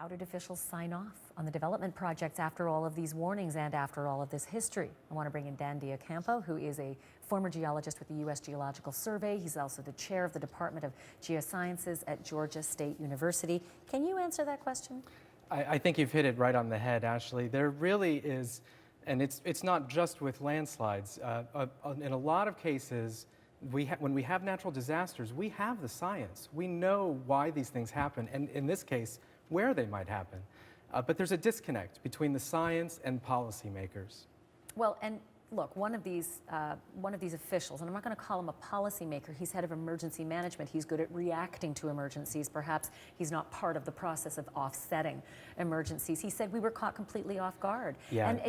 How did officials sign off on the development projects after all of these warnings and after all of this history? I want to bring in Deocampo, who is a former geologist with the US Geological Survey. He's also the chair of the Department of Geosciences at Georgia State University. Can you answer that question? I think you've hit it right on the head, Ashlee. There really is, and it's not just with landslides. In a lot of cases, when we have natural disasters, we have the science. We know why these things happen, and in this case, where they might happen. But there's a disconnect between the science and policymakers. Well, and look, one of these officials, and I'm not going to call him a policymaker, he's head of emergency management. He's good at reacting to emergencies. Perhaps he's not part of the process of offsetting emergencies. He said we were caught completely off guard. Yeah. And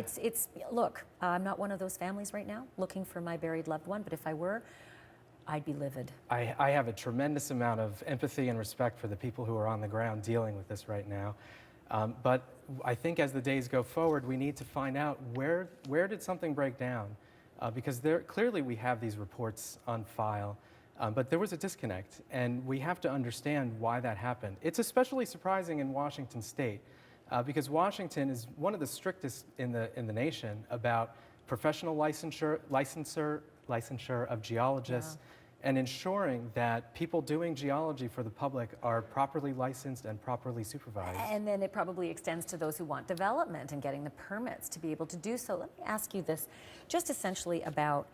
look, I'm not one of those families right now looking for my buried loved one, but if I were, I'd be livid. I have a tremendous amount of empathy and respect for the people who are on the ground dealing with this right now. But I think as the days go forward, we need to find out where did something break down? Because clearly we have these reports on file, but there was a disconnect, and we have to understand why that happened. It's especially surprising in Washington State, because Washington is one of the strictest in the nation about professional licensure of geologists. Yeah. And ensuring that people doing geology for the public are properly licensed and properly supervised. And then it probably extends to those who want development and getting the permits to be able to do so. Let me ask you this, just essentially about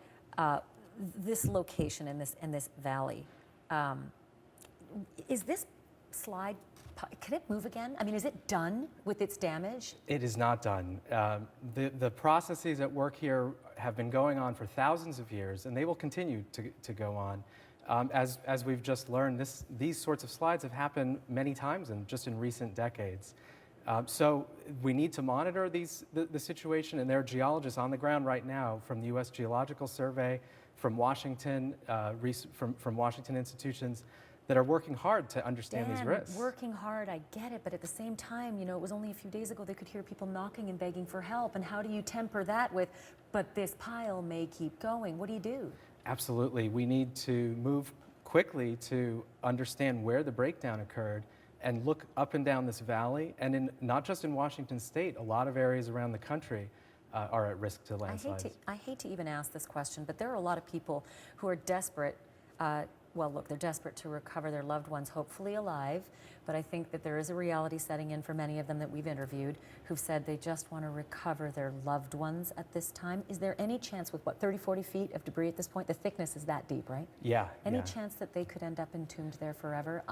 this location in this valley. Is this slide, can it move again? I mean, is it done with its damage? It is not done. The processes at work here have been going on for thousands of years, and they will continue to go on. As we've just learned, these sorts of slides have happened many times just in recent decades. So we need to monitor the situation, and there are geologists on the ground right now from the US Geological Survey, from Washington, from Washington institutions, that are working hard to understand these risks. Working hard, I get it, but at the same time, you know, it was only a few days ago they could hear people knocking and begging for help, and how do you temper that with, but this pile may keep going? What do you do? Absolutely, we need to move quickly to understand where the breakdown occurred and look up and down this valley, and not just in Washington State, a lot of areas around the country are at risk to landslides. I hate to even ask this question, but there are a lot of people who are desperate. Well, look, they're desperate to recover their loved ones, hopefully alive, but I think that there is a reality setting in for many of them that we've interviewed who've said they just want to recover their loved ones at this time. Is there any chance with, 30, 40 feet of debris at this point? The thickness is that deep, right? Yeah. Any chance that they could end up entombed there forever,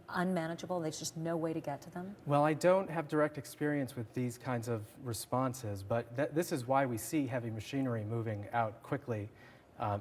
unmanageable? There's just no way to get to them? Well, I don't have direct experience with these kinds of responses, but this is why we see heavy machinery moving out quickly.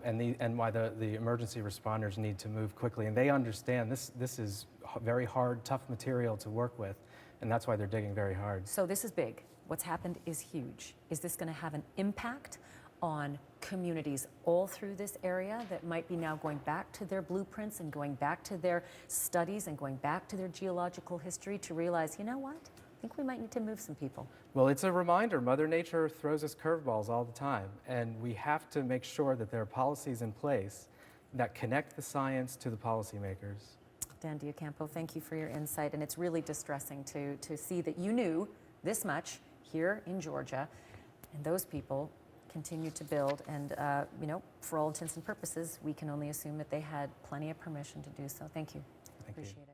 And why the emergency responders need to move quickly. And they understand this is very hard, tough material to work with, and that's why they're digging very hard. So this is big. What's happened is huge. Is this going to have an impact on communities all through this area that might be now going back to their blueprints and going back to their studies and going back to their geological history to realize, you know what? I think we might need to move some people. Well, it's a reminder. Mother Nature throws us curveballs all the time, and we have to make sure that there are policies in place that connect the science to the policymakers. Dan Deocampo, thank you for your insight, and it's really distressing to see that you knew this much here in Georgia, and those people continue to build, and you know, for all intents and purposes, we can only assume that they had plenty of permission to do so. Thank you. Thank you. Appreciate it.